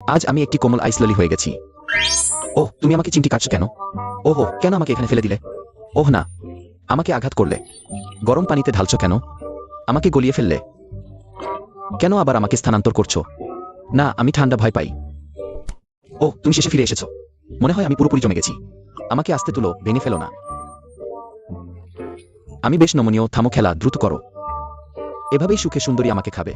আজ আমি একটি কোমল আইস ললি হয়ে গেছি। ওহ, তুমি আমাকে চিমটি কাটছো কেন? ওহো, কেন আমাকে এখানে ফেলে দিলে? ওহ না, আমাকে আঘাত করলে। গরম পানিতে ঢালছো কেন? আমাকে গলিয়ে ফেললে। কেন আবার আমাকে স্থানান্তর করছো? না, আমি ঠান্ডা ভয় পাই। ওহ, তুমি শেষে ফিরে এসেছো। মনে হয় আমি পুরোপুরি জমে গেছি। আমাকে আস্তে তুলো, ভেঙে ফেলো না। আমি বেশ নমনীয়, থামো খেলা, দ্রুত করো। এভাবেই সুখে সুন্দরী আমাকে খাবে।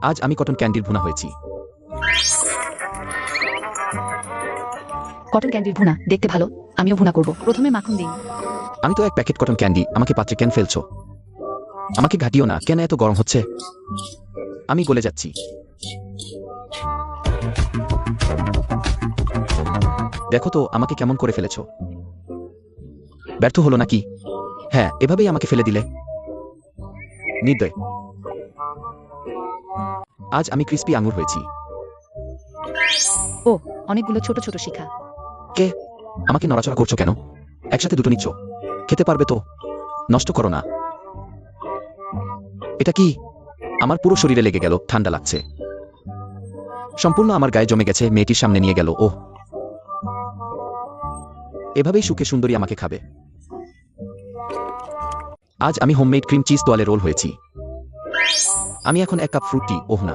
আজ আমি কটন ক্যান্ডির ভুনা হয়েছি। কটন ক্যান্ডির ভুনা দেখতে ভালো, আমিও ভুনা করব। প্রথমে মাখন দিন। আমি তো এক প্যাকেট কটন ক্যান্ডি, আমাকে পাত্রে কেন ফেলছো? আমাকে ঘাটিও না, কেন এত গরম হচ্ছে? আমি গলে যাচ্ছি। দেখো তো আমাকে কেমন করে ফেলেছো। ব্যর্থ হলো নাকি? হ্যাঁ, এভাবেই আমাকে ফেলে দিলে। নির্দয়। আজ আমি ক্রিস্পি আঙুর হয়েছি। ও, অনেকগুলো ছোট ছোট শিখা। কে? আমাকে নড়াচড়া করছো কেন? একসাথে দুটো নিচ্ছ। খেতে পারবে তো? নষ্ট করো না। এটা কি? আমার পুরো শরীরে লেগে গেল, ঠান্ডা লাগছে। সম্পূর্ণ আমার গায়ে জমে গেছে, মেয়েটির সামনে নিয়ে গেল। ওহ, এভাবেই সুখে সুন্দরী আমাকে খাবে। আজ আমি হোমমেড ক্রিম চিজ তোয়ালে রোল হয়েছি। আমি এখন এক কাপ ফ্রুট টি। ওহ না,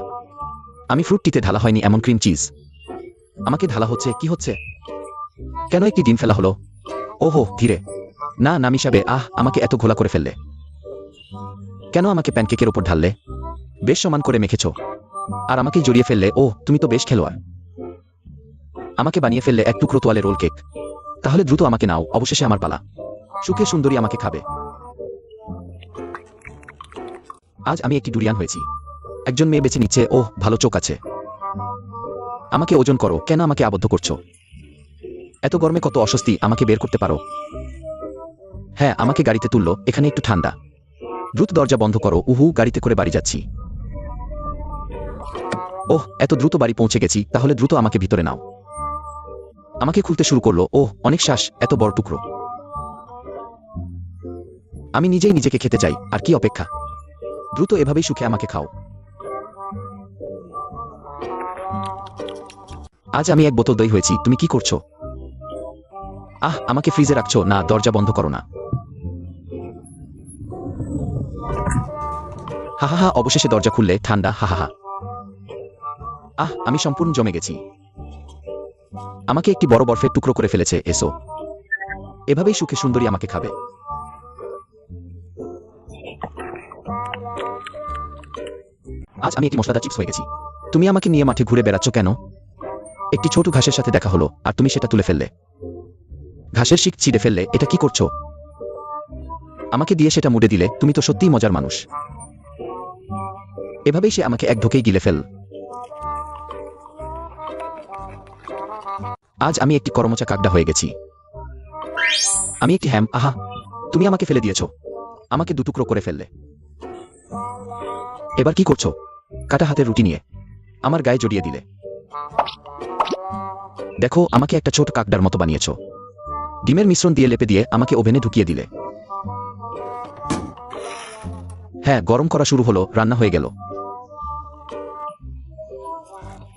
আমি ফ্রুট টিতে ঢালা হয়নি এমন ক্রিম চিজ। আমাকে ঢালা হচ্ছে, কি হচ্ছে? কেন একটি ডিম ফেলা হলো? ওহো, ধীরে। না, নামিসাবে। আমাকে এত ঘোলা করে ফেললে। কেন আমাকে প্যানকেকের ওপর ঢাললে? বেশ সমান করে মেখেছ। আর আমাকেই জড়িয়ে ফেললে। ও, তুমি তো বেশ খেলোয়াড়। আমাকে বানিয়ে ফেললে এক টুকরো তোয়ালে রোল কেক। তাহলে দ্রুত আমাকে নাও, অবশেষে আমার পালা। সুখে সুন্দরী আমাকে খাবে। আজ আমি একটি ডুরিয়ান হয়েছি। একজন মেয়ে বেছে নিচ্ছে। ওহ, ভালো চোখ আছে। আমাকে ওজন করো, কেন আমাকে আবদ্ধ করছো? এত গরমে কত অস্বস্তি, আমাকে বের করতে পারো? হ্যাঁ, আমাকে গাড়িতে তুললো, এখানে একটু ঠান্ডা। দ্রুত দরজা বন্ধ করো। উহু, গাড়িতে করে বাড়ি যাচ্ছি। ওহ, এত দ্রুত বাড়ি পৌঁছে গেছি, তাহলে দ্রুত আমাকে ভিতরে নাও। আমাকে খুলতে শুরু করলো। ওহ, অনেক শ্বাস, এত বড় টুকরো। আমি নিজেই নিজেকে খেতে চাই, আর কি অপেক্ষা? দ্রুত এভাবেই সুখে আমাকে খাও। আজ আমি এক বোতল দই হয়েছি। তুমি কি করছো? আমাকে ফ্রিজে রাখছো না, দরজা বন্ধ করো না। হাহাহা, অবশেষে দরজা খুললে, ঠান্ডা। হাহাহা। আমি সম্পূর্ণ জমে গেছি। আমাকে একটি বড় বরফের টুকরো করে ফেলেছে। এসো, এভাবেই সুখে সুন্দরী আমাকে খাবে। আজ আমি একটি মশলাদার চিপস হয়ে গেছি। তুমি আমাকে নিয়ে মাঠে ঘুরে বেড়াচ্ছ কেন? একটি ছোট ঘাসের সাথে দেখা হলো, আর তুমি সেটা তুলে ফেললে। ঘাসের শিক ছিঁড়ে ফেললে। এটা কি করছো? আমাকে দিয়ে সেটা মুড়ে দিলে। তুমি তো সত্যিই মজার মানুষ। এভাবেই সে আমাকে এক ঢোকেই গিলে ফেল। আজ আমি একটি করমচা কাকড়া হয়ে গেছি। আমি একটি হ্যাম। তুমি আমাকে ফেলে দিয়েছ। আমাকে দুটুকরো করে ফেললে। এবার কি করছো? কাটা হাতের রুটি নিয়ে আমার গায়ে জড়িয়ে দিলে। দেখো, আমাকে একটা ছোট কাকড়ার মতো বানিয়েছ। ডিমের মিশ্রণ দিয়ে লেপে দিয়ে আমাকে ওভেনে ঢুকিয়ে দিলে। হ্যাঁ, গরম করা শুরু হলো, রান্না হয়ে গেল।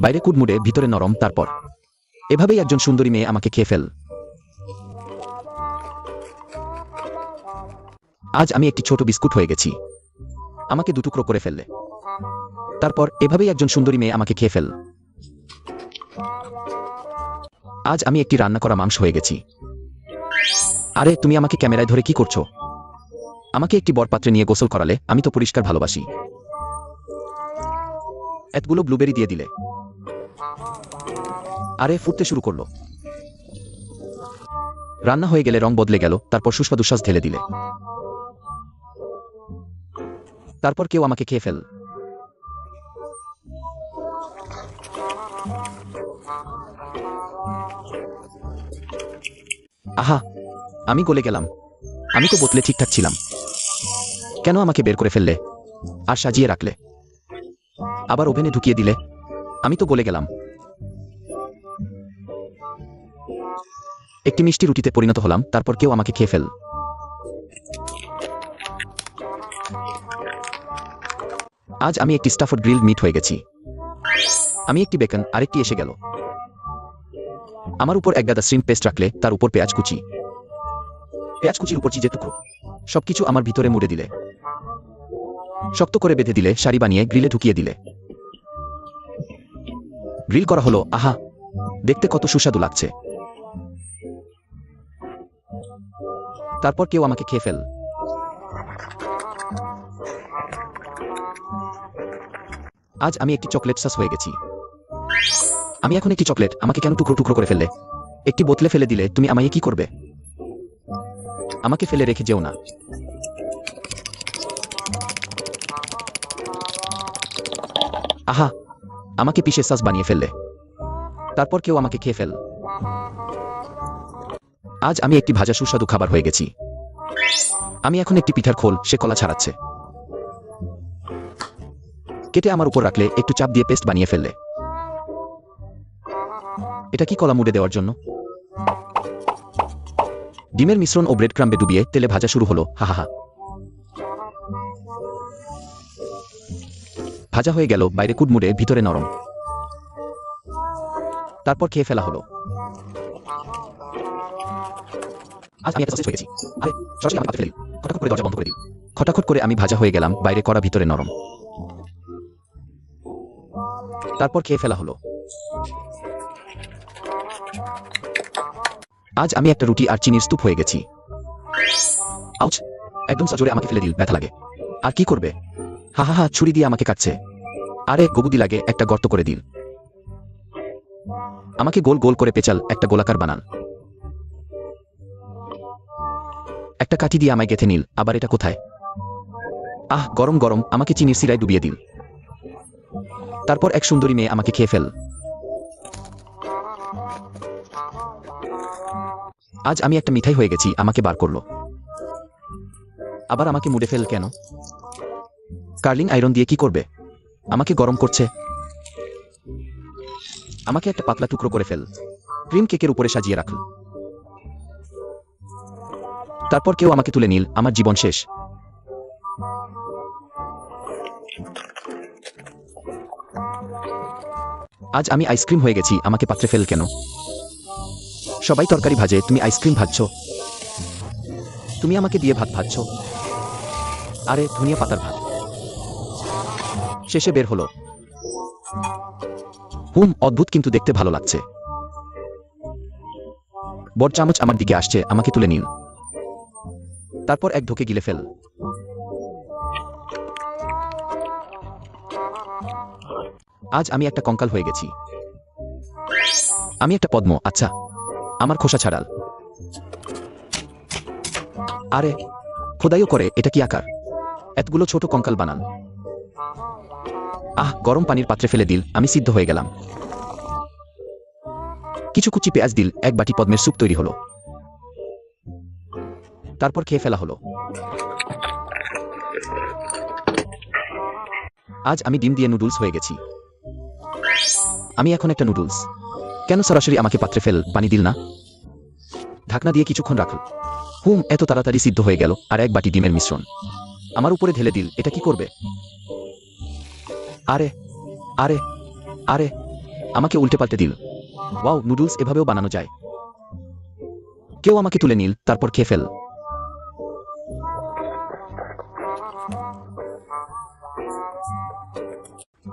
বাইরে কুডমুডে, ভিতরে নরম। তারপর এভাবেই একজন সুন্দরী মেয়ে আমাকে খেয়ে ফেল। আজ আমি একটি ছোট বিস্কুট হয়ে গেছি। আমাকে দুটুকরো করে ফেললে। তারপর এভাবেই একজন সুন্দরী মেয়ে আমাকে খেয়ে ফেল। আজ আমি একটি রান্না করা মাংস হয়ে গেছি। আরে, তুমি আমাকে ক্যামেরায় ধরে কি করছো? আমাকে একটি বড় পাত্রে নিয়ে গোসল করালে। আমি তো পরিষ্কার ভালোবাসি। এতগুলো ব্লুবেরি দিয়ে দিলে। আরে, ফুটতে শুরু করলো। রান্না হয়ে গেলে রং বদলে গেল। তারপর সুস্বাদুশ্বাস ঢেলে দিলে। তারপর কেউ আমাকে খেয়ে ফেল। আমি গলে গেলাম। আমি তো বোতলে ঠিকঠাক ছিলাম। কেন আমাকে বের করে ফেললে? আর সাজিয়ে রাখলে। আবার ওভেনে ঢুকিয়ে দিলে। আমি তো গলে গেলাম। একটি মিষ্টি রুটিতে পরিণত হলাম। তারপর কেউ আমাকে খেয়ে ফেল। আজ আমি একটি স্টাফড গ্রিল মিট হয়ে গেছি। আমি একটি বেকন, আরেকটি এসে গেল। আমার উপর এক গাদা শ্রিম্প পেস্ট রাখলে তার উপর পেঁয়াজ কুচির উপর চিজের টুকরো, সবকিছু আমার ভিতরে মুড়ে দিলে, শক্ত করে বেঁধে দিলে, সারি বানিয়ে গ্রিলে ঢুকিয়ে দিলে। গ্রিল করা হলো। আহা, দেখতে কত সুস্বাদু লাগছে। তারপর কেউ আমাকে খেয়ে ফেল। আজ আমি একটি চকলেট সস হয়ে গেছি। আমি এখন একটি চকলেট, আমাকে কেন টুকরো টুকরো করে ফেললে? একটি বোতলে ফেলে দিলে তুমি আমায় কি করবে? আমাকে ফেলে রেখে যেও না। আহা, আমাকে পিষে সস বানিয়ে ফেললে। তারপর কেউ আমাকে খেয়ে ফেল। আজ আমি একটি ভাজা সুস্বাদু খাবার হয়ে গেছি। আমি এখন একটি পিঠার খোল, সে কলা ছাড়াচ্ছে। কেটে আমার উপর রাখলে, একটু চাপ দিয়ে পেস্ট বানিয়ে ফেললে। এটা কি কলা মুড়ে দেওয়ার জন্য? ডিমের মিশ্রণ ও ব্রেড ক্রাম্বে ডুবিয়ে তেলে ভাজা শুরু হলো। হা হা হা। ভাজা হয়ে গেল, বাইরে কুডমুড়ে, ভিতরে নরম। তারপর খেয়ে ফেলা হলো। আজ আমি একটা সসেজ হয়ে গেছি। আরে, সরাসরি আমি পাতে ফেলে দিই। খটাখট করে দরজা বন্ধ করে দিই। খটাখট করে আমি ভাজা হয়ে গেলাম, বাইরে কড়া, ভিতরে নরম। তারপর খেয়ে ফেলা হলো। আজ আমি একটা রুটি আর চিনির স্তূপ হয়ে গেছি। আউচ, একদম সজোরে আমাকে ফেলে দিল, ব্যথা লাগে। আর কি করবে? হা হা হা, ছুরি দিয়ে আমাকে কাটছে। আরে, গবুদি লাগে, একটা গর্ত করে দিল। আমাকে গোল গোল করে পেঁচাল, একটা গোলাকার বানান। একটা কাঠি দিয়ে আমায় গেঁথে নিল। আবার এটা কোথায়? আহ, গরম গরম, আমাকে চিনির সিরায় ডুবিয়ে দিল। তারপর এক সুন্দরী মেয়ে আমাকে খেয়ে ফেল। আজ আমি একটা মিঠাই হয়ে গেছি, আমাকে বার করলো। আবার আমাকে মুড়ে ফেল কেন? কার্লিং আয়রন দিয়ে কি করবে? আমাকে গরম করছে। আমাকে একটা পাতলা টুকরো করে ফেল। ক্রিম কেকের উপরে সাজিয়ে রাখল। তারপর কেউ আমাকে তুলে নিল, আমার জীবন শেষ। আজ আমি আইসক্রিম হয়ে গেছি, আমাকে পাত্রে ফেল কেন? সবাই তরকারি ভাজে, তুমি আইসক্রিম ভাজছো। তুমি আমাকে দিয়ে ভাত ভাজছো। আরে, ধনিয়া পাতার ভাত। শেষে বের হলো। অদ্ভুত, কিন্তু দেখতে ভালো লাগছে। বড় চামচ আমার দিকে আসছে, আমাকে তুলে নিল। তারপর এক ঢোকে গিলে ফেল। আজ আমি একটা কঙ্কাল হয়ে গেছি। আমি একটা পদ্ম। আচ্ছা, আমার খোসা ছাড়াল। আরে, খোদাইও করে, এটা কি আকার? এতগুলো ছোট কঙ্কাল বানান। আহ, গরম পানির পাত্রে ফেলে দিল, আমি সিদ্ধ হয়ে গেলাম। কিছু কুচি পেঁয়াজ দিল, এক বাটি পদ্মের স্যুপ তৈরি হলো। তারপর খেয়ে ফেলা হলো। আজ আমি ডিম দিয়ে নুডলস হয়ে গেছি। আমি এখন একটা নুডলস। কেন সরাসরি আমাকে পাত্রে ফেল, পানি দিল না? ঢাকনা দিয়ে কিছুক্ষণ রাখল। এত তাড়াতাড়ি সিদ্ধ হয়ে গেল, আর এক বাটি ডিমের মিশ্রণ আমার উপরে ঢেলে দিল। এটা কি করবে? আরে আরে আরে, আমাকে উল্টে পাল্টে দিল। ওয়াও, নুডলস এভাবেও বানানো যায়। কেউ আমাকে তুলে নিল, তারপর খেয়ে ফেল।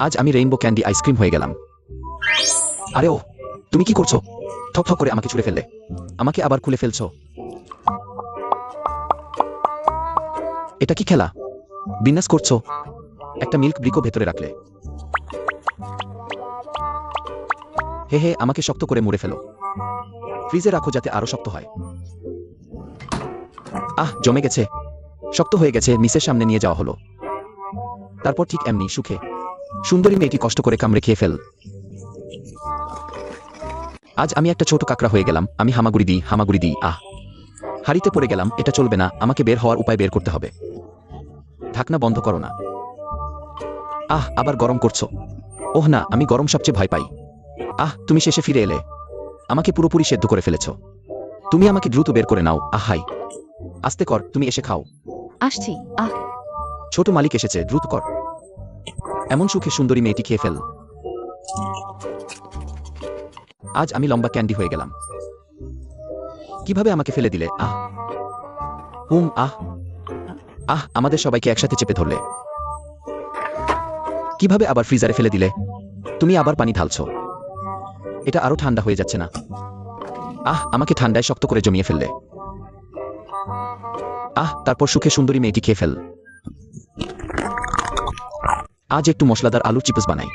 আজ আমি রেইনবো ক্যান্ডি আইসক্রিম হয়ে গেলাম। আরে ও, তুমি কি করছো? ঠক ঠক করে আমাকে ছুঁড়ে ফেললে। আমাকে আবার খুলে ফেলছো। এটা কি খেলা? বিন্যাস করছো? একটা মিল্ক ব্রিকও ভেতরে রাখলে। হে হে, আমাকে শক্ত করে মুড়ে ফেলো। ফ্রিজে রাখো যাতে আরো শক্ত হয়। আহ, জমে গেছে, শক্ত হয়ে গেছে। মিসের সামনে নিয়ে যাওয়া হলো। তারপর ঠিক এমনি সুখে সুন্দরী মেয়েটি কষ্ট করে কামড়ে খেয়ে ফেল। আজ আমি একটা ছোট কাকড়া হয়ে গেলাম। আমি হামাগুড়ি দিই। আহ, হাড়িতে পড়ে গেলাম, এটা চলবে না। আমাকে বের হওয়ার উপায় বের করতে হবে। ঢাকনা বন্ধ করো না। আহ, আবার গরম করছো। ওহ না, আমি গরম সবচেয়ে ভয় পাই। আহ, তুমি শেষে ফিরে এলে। আমাকে পুরোপুরি সেদ্ধ করে ফেলেছ। তুমি আমাকে দ্রুত বের করে নাও। আহাই, আস্তে কর, তুমি এসে খাও। আসছি। আহ, ছোট মালিক এসেছে, দ্রুত কর। এমন সুখে সুন্দরী মেয়েটি খেয়ে ফেল। আজ আমি লম্বা ক্যান্ডি হয়ে গেলাম। কিভাবে আমাকে ফেলে দিলে? আহ হুম, আহ আহ আমাদের সবাইকে একসাথে চেপে ধরলে। কিভাবে আবার ফ্রিজারে ফেলে দিলে? তুমি আবার পানি ঢালছো। এটা আরো ঠান্ডা হয়ে যাচ্ছে না? আহ আমাকে ঠান্ডায় শক্ত করে জমিয়ে ফেললে। আহ তারপর সুখে সুন্দরী মেয়েটি খেয়ে ফেল। আজ একটু মশলাদার আলুর চিপস বানাই।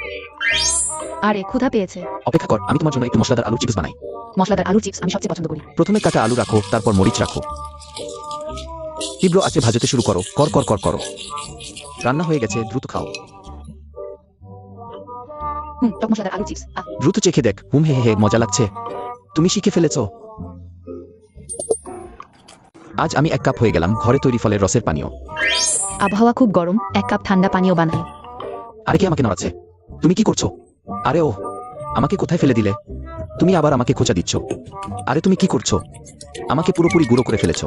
আরে ক্ষুধা পেয়েছে। অপেক্ষা কর, আমি তোমার জন্য একটু মশলাদার আলুর চিপস বানাই। মশলাদার আলুর চিপস আমি সবচেয়ে পছন্দ করি। প্রথমে কাটা আলু রাখো, তারপর মরিচ রাখো। তীব্র আঁচে ভাজতে শুরু করো, কর কর কর করো। রান্না হয়ে গেছে, দ্রুত খাও। টক মশলাদার আলুর চিপস। দ্রুত চেখে দেখ। হুম, হে হে হে, মজা লাগছে। তুমি শিখে ফেলেছ। আজ আমি 1 কাপ হয়ে গেলাম ঘরে তৈরি ফলের রসের পানীয়। আবহাওয়া খুব গরম, 1 কাপ ঠান্ডা পানীয় বানাই। আরে কে আমাকে নড়াচ্ছে? তুমি কি করছো? আরে ও, আমাকে কোথায় ফেলে দিলে? তুমি আবার আমাকে খোঁচা দিচ্ছ। আরে তুমি কি করছো? আমাকে পুরোপুরি গুঁড়ো করে ফেলেছ।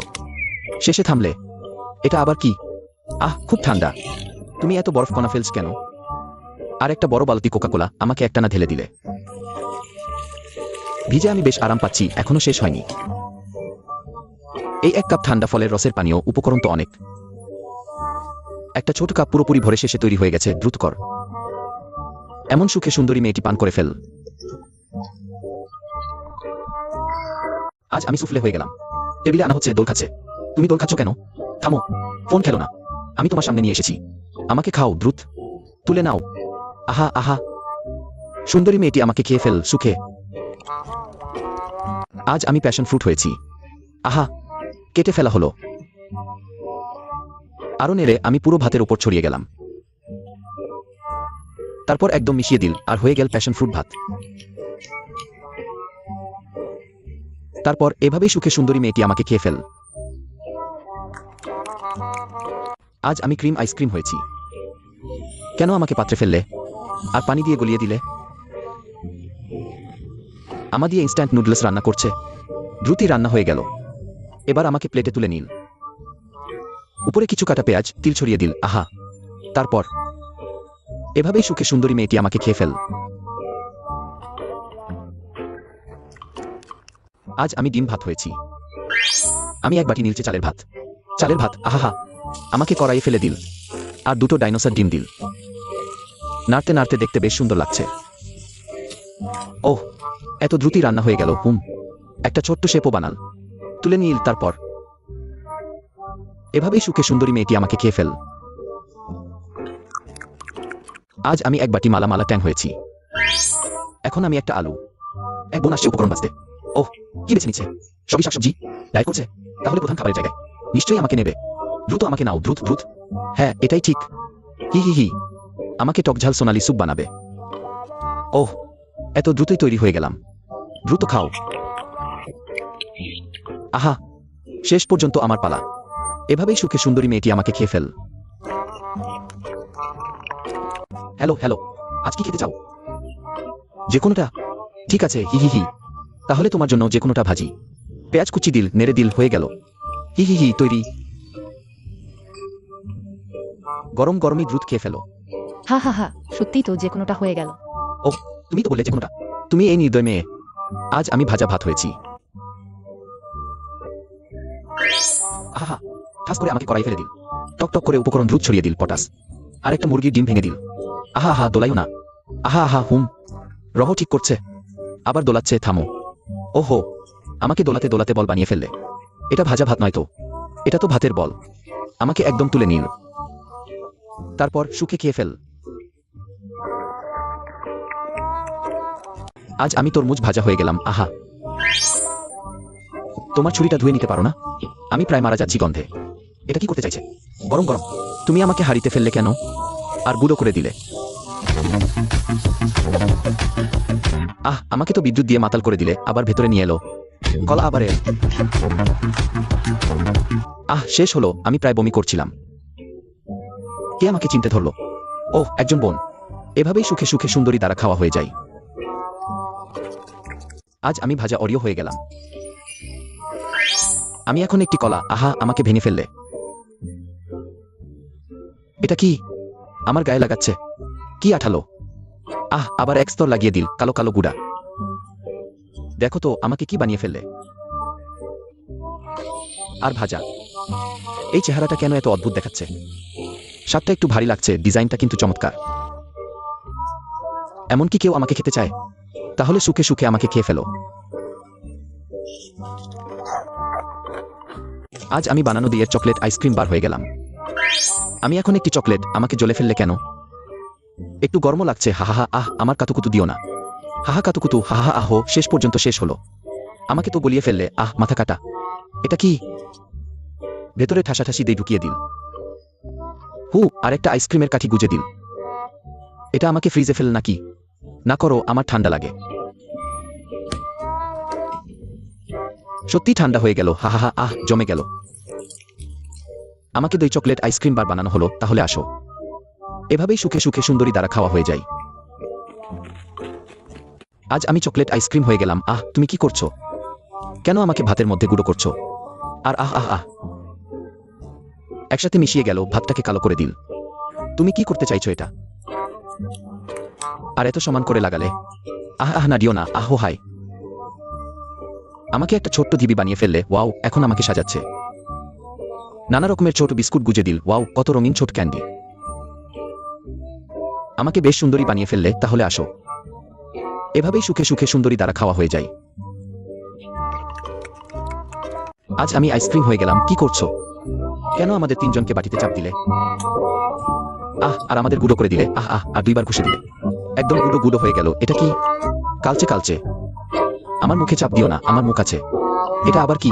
শেষে থামলে। এটা আবার কি? আহ খুব ঠান্ডা। তুমি এত বরফ কণা ফেলছ কেন? আর একটা বড় বালতি কোকাকোলা আমাকে একটানা ঢেলে দিলে। ভিজে আমি বেশ আরাম পাচ্ছি, এখনো শেষ হয়নি। এই 1 কাপ ঠান্ডা ফলের রসের পানীয়, উপকরণ তো অনেক। একটা ছোট কাপ পুরোপুরি ভরে শেষে তৈরি হয়ে গেছে, দ্রুত কর। এমন সুখে সুন্দরী মেয়েটি পান করে ফেল। আজ আমি সুফলে হয়ে গেলাম। টেবিলে আনা হচ্ছে, দোল খাচ্ছে। তুমি দোল খাচ্ছ কেন? থামো, ফোন খেলো না। আমি তোমার সামনে নিয়ে এসেছি। আমাকে খাও, দ্রুত তুলে নাও। আহা আহা, সুন্দরী মেয়েটি আমাকে খেয়ে ফেল সুখে। আজ আমি প্যাশন ফ্রুট হয়েছি। আহা, কেটে ফেলা হলো। আরো নেড়ে আমি পুরো ভাতের উপর ছড়িয়ে গেলাম। তারপর একদম মিশিয়ে দিল, আর হয়ে গেল প্যাশন ফ্রুট ভাত। তারপর এভাবেই সুখে সুন্দরী মেয়েটি আমাকে খেয়ে ফেল। আজ আমি ক্রিম আইসক্রিম হয়েছি। কেন আমাকে পাত্রে ফেললে? আর পানি দিয়ে গলিয়ে দিলে? আমা দিয়ে ইনস্ট্যান্ট নুডলস রান্না করছে। দ্রুতই রান্না হয়ে গেল। এবার আমাকে প্লেটে তুলে নিল। উপরে কিছু কাটা পেঁয়াজ, তিল ছড়িয়ে দিল। আহা, তারপর এভাবেই সুখে সুন্দরী মেয়েটি আমাকে খেয়ে ফেল। আজ আমি ডিম ভাত হয়েছি। আমি 1 বাটি নীলচে চালের ভাত। চালের ভাত, আহা, আমাকে কড়াইয়ে ফেলে দিল। আর 2টো ডাইনোসর ডিম দিল। নাড়তে নাড়তে দেখতে বেশ সুন্দর লাগছে। ওহ, এত দ্রুতই রান্না হয়ে গেল। হুম, একটা ছোট্ট শেপও বানাল। তুলে নিল। তারপর এভাবেই সুখে সুন্দরী মেয়েটি আমাকে খেয়ে ফেল। আজ আমি 1 বাটি মালা মালা ট্যাং হয়েছি। এখন আমি একটা আলু। এক বোন আসছে উপকরণ বাঁচতে। ওহ, কি বেছে নিচ্ছে? সবই শাকসবজি। ডায়েট করছে? তাহলে প্রধান খাবারের জায়গায় নিশ্চয়ই আমাকে নেবে। দ্রুত আমাকে নাও, দ্রুত দ্রুত। হ্যাঁ, এটাই ঠিক। হি হি হি, আমাকে টকঝাল সোনালি স্যুপ বানাবে। ওহ, এত দ্রুতই তৈরি হয়ে গেলাম। দ্রুত খাও। আহা, শেষ পর্যন্ত আমার পালা। এভাবেই সুখে সুন্দরী মেয়েটি আমাকে খেয়ে ফেল। হ্যালো হ্যালো, আজ কি খেতে চাও? যে কোনোটা? ঠিক আছে, হি হি হি। তাহলে তোমার জন্য যে কোনোটা ভাজি। পেঁয়াজ কুচি দিল, নেড়ে দিল, হয়ে গেল। হি হি হি, তৈরি। গরম গরমই দ্রুত খেয়ে ফেলো। হা হা হা, সত্যিই তো যে কোনোটা হয়ে গেল। ওহ, তুমি তো বললে যে কোনোটা। তুমি এই নির্দয় মেয়ে। আজ আমি ভাজা ভাত হয়েছি। আহা, ঠাস করে আমাকে কড়াই ফেলে দিল। টক টক করে উপকরণ দ্রুত ছড়িয়ে দিল। পটাস আর একটা মুরগির ডিম ভেঙে দিল। আহা আহা, দোলাইও না। আহা আহা, হুম, রহ ঠিক করছে। আবার দোলাচ্ছে, থামো। ওহো, আমাকে দোলাতে দোলাতে বল বানিয়ে ফেললে। এটা ভাজা ভাত নয় তো, এটা তো ভাতের বল। আমাকে একদম তুলে নিল। তারপর সুখে খেয়ে ফেল। আজ আমি তরমুজ ভাজা হয়ে গেলাম। আহা, তোমার ছুরিটা ধুয়ে নিতে পারো না? আমি প্রায় মারা যাচ্ছি গন্ধে। এটা কি করতে চাইছে? গরম গরম। তুমি আমাকে হাঁড়িতে ফেললে কেন? আর গুঁড়ো করে দিলে। আহ, আমাকে তো বিদ্যুৎ দিয়ে মাতাল করে দিলে, আবার ভেতরে নিয়ে এলো। কলা আবার এল। আহ, শেষ হলো। আমি প্রায় বমি করছিলাম। কে আমাকে চিনতে ধরলো? ওহ, একজন বোন। এভাবেই সুখে সুখে সুন্দরী দ্বারা খাওয়া হয়ে যায়। আজ আমি ভাজা অরিও হয়ে গেলাম। আমি এখন একটি কলা। আহা, আমাকে ভেঙে ফেললে। এটা কি? আমার গায়ে লাগাচ্ছে। কি আঠালো! আবার এক স্তর লাগিয়ে দিল কালো কালো গুড়া। দেখো তো আমাকে কি বানিয়ে ফেললে। আর ভাজা। এই চেহারাটা কেন এত অদ্ভুত দেখাচ্ছে? স্বাদটা একটু ভারী লাগছে, ডিজাইনটা কিন্তু চমৎকার। এমনকি কেউ আমাকে খেতে চায়? তাহলে সুখে সুখে আমাকে খেয়ে ফেলো। আজ আমি বানানো দিয়ে চকলেট আইসক্রিম বার হয়ে গেলাম। আমি এখন একটি চকলেট, আমাকে জ্বলে ফেললে কেন? একটু গরম লাগছে, হাহা আমার কাতুকুতু দিও না। হাহা কাতুকুতু, হাহা আহো, শেষ পর্যন্ত শেষ হলো। আমাকে তো গলিয়ে ফেললে, মাথা কাটা। এটা কি? ভেতরে ঠাসাঠাসি দিয়ে ঢুকিয়ে দিল। আরেকটা আইসক্রিমের কাঠি গুজে দিল। এটা আমাকে ফ্রিজে ফেল নাকি? না করো, আমার ঠান্ডা লাগে। সত্যি ঠান্ডা হয়ে গেল, হাহা জমে গেল। আমাকে দই চকলেট আইসক্রিম বার বানানো হলো, তাহলে আসো। এভাবেই সুখে সুখে সুন্দরী দ্বারা খাওয়া হয়ে যায়। আজ আমি চকলেট আইসক্রিম হয়ে গেলাম। তুমি কি করছো? কেন আমাকে ভাতের মধ্যে গুঁড়ো করছো? আর একসাথে মিশিয়ে গেল, ভাতটাকে কালো করে দিল। তুমি কি করতে চাইছো এটা? আর এত সমান করে লাগালে? না দিও না, হাই। আমাকে একটা ছোট্ট ঢিবি বানিয়ে ফেললে, ওয়াও, এখন আমাকে সাজাচ্ছে। নানা রকমের ছোট বিস্কুট গুজে দিল, ওয়াও, কত রঙিন ছোট ক্যান্ডি। আমাকে বেশ সুন্দরী বানিয়ে ফেললে, তাহলে আসো। এভাবেই সুখে সুখে সুন্দরী দ্বারা খাওয়া হয়ে যায়। আজ আমি আইসক্রিম হয়ে গেলাম। কি করছো? কেন আমাদের তিনজনকে বাটিতে চাপ দিলে? আর আমাদের গুঁড়ো করে দিলে, আর দুইবার ঘুষে দিলে। একদম গুঁড়ো গুঁড়ো হয়ে গেল। এটা কি? কালচে কালচে। আমার মুখে চাপ দিও না, আমার মুখ আছে। এটা আবার কি?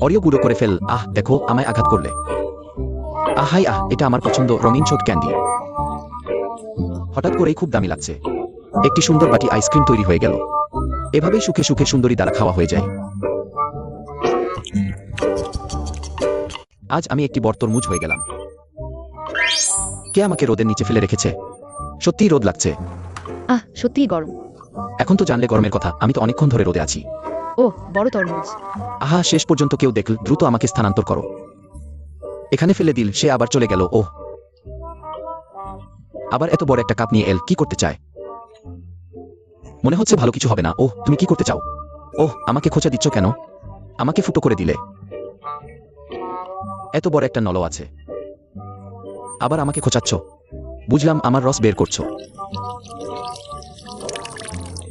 অরিও গুঁড়ো করে ফেল। দেখো, আমায় আঘাত করলে। হাই এটা আমার পছন্দ, রঙিন ছোট ক্যান্ডি। হঠাৎ করেই খুব দামি লাগছে। একটি সুন্দর বাটি আইসক্রিম তৈরি হয়ে গেল। এভাবেই সুখে সুখে সুন্দরী দ্বারা খাওয়া হয়ে যায়। আজ আমি একটি বড় তরমুজ হয়ে গেলাম। কে আমাকে রোদের নিচে ফেলে রেখেছে? সত্যিই রোদ লাগছে। সত্যিই গরম। এখন তো জানলে গরমের কথা, আমি তো অনেকক্ষণ ধরে রোদে আছি। বড় তরমুজ। শেষ পর্যন্ত কেউ দেখল, দ্রুত আমাকে স্থানান্তর করো। এখানে ফেলে দিল, সে আবার চলে গেল। আবার এত বড় একটা কাপ নিয়ে এল, কি করতে চায়? মনে হচ্ছে ভালো কিছু হবে না। তুমি কি করতে চাও? আমাকে খোঁচা দিচ্ছ কেন? আমাকে ফুটো করে দিলে। এত বড় একটা নল আছে, আবার আমাকে খোঁচাচ্ছ। বুঝলাম, আমার রস বের করছো।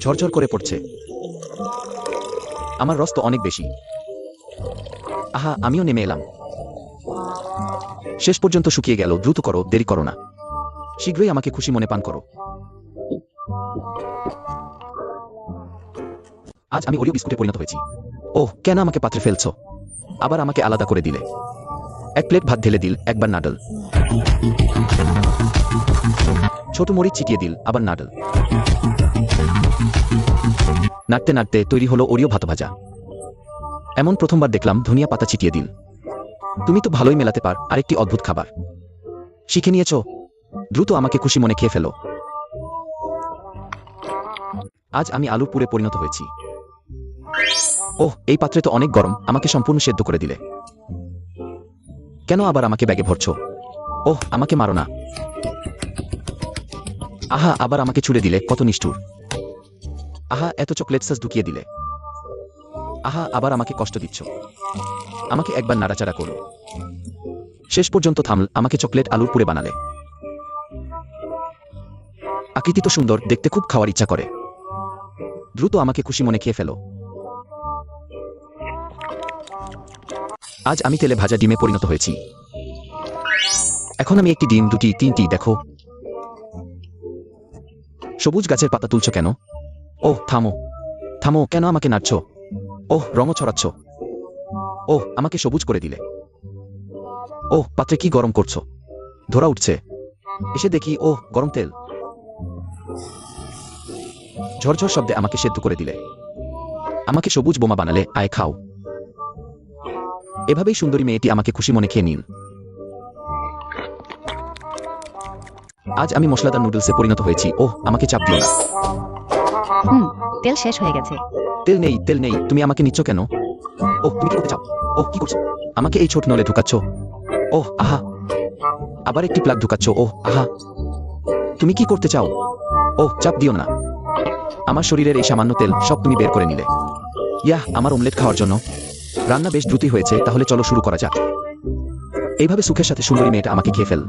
ঝরঝর করে পড়ছে। আমার রস তো অনেক বেশি। আমিও নেমে এলাম। শেষ পর্যন্ত শুকিয়ে গেল। দ্রুত করো, দেরি করো না। শীঘ্রই আমাকে খুশি মনে পান করো। আজ আমি ওরিও বিস্কুটে পরিণত হয়েছি। কেন আমাকে পাত্রে ফেলছো? আবার আমাকে আলাদা করে দিলে। এক প্লেট ভাত ঢেলে দিল, একবার নাডল। ছোট মরিচ ছিটিয়ে দিল, আবার নাডল। নাড়তে নাড়তে তৈরি হলো ওরিও ভাত ভাজা। এমন প্রথমবার দেখলাম। ধনিয়া পাতা ছিটিয়ে দিল। তুমি তো ভালোই মেলাতে পার। আরেকটি অদ্ভুত খাবার শিখে নিয়েছো। দ্রুত আমাকে খুশি মনে খেয়ে ফেলো। আজ আমি আলুর পুরে পরিণত হয়েছি। এই পাত্রে তো অনেক গরম, আমাকে সম্পূর্ণ সেদ্ধ করে দিলে। কেন আবার আমাকে ব্যাগে ভরছো? আমাকে মারো না। আবার আমাকে ছুড়ে দিলে, কত নিষ্ঠুর। এত চকলেট সস ঢুকিয়ে দিলে। আবার আমাকে কষ্ট দিচ্ছ। আমাকে একবার নাড়াচাড়া করো। শেষ পর্যন্ত থামল, আমাকে চকলেট আলুর পুরে বানালে। আকৃতি তো সুন্দর, দেখতে খুব খাওয়ার ইচ্ছা করে। দ্রুত আমাকে খুশি মনে খেয়ে ফেলো। আজ আমি তেলে ভাজা ডিমে পরিণত হয়েছি। এখন আমি একটি ডিম, দুটি, তিনটি, দেখো। সবুজ গাছের পাতা তুলছো কেন? থামো থামো, কেন আমাকে নাড়ছো? রঙও ছড়াচ্ছ। আমাকে সবুজ করে দিলে। পাত্রে কি গরম করছো? ধরা উঠছে। এসে দেখি, গরম তেল। ঝরঝর শব্দে আমাকে সেদ্ধ করে দিলে। আমাকে সবুজ বোমা বানালে, আয় খাও। এভাবেই সুন্দরী মেয়েটি আমাকে খুশি মনে খেয়ে নিল। আজ আমি মশলাদার নুডলসে পরিণত হয়েছি। আমাকে চাপ দিও না। তেল শেষ হয়ে গেছে। তেল নেই, তেল নেই, তুমি আমাকে নিচ্ছ কেন? তুমি কি করতে চাও? কি করছো? আমাকে এই ছোট নলে ঢুকাচ্ছ। আবার একটি প্লাগ ঢুকাচ্ছ। তুমি কি করতে চাও? ওহ, চাপ দিও না। আমার শরীরের এই সামান্য তেল সব তুমি বের করে নিলে। ইয়াহ, আমার অমলেট খাওয়ার জন্য। রান্না বেশ দ্রুতই হয়েছে, তাহলে চলো শুরু করা যাক। এইভাবে সুখের সাথে সুন্দরী মেয়েটা আমাকে খেয়ে ফেল।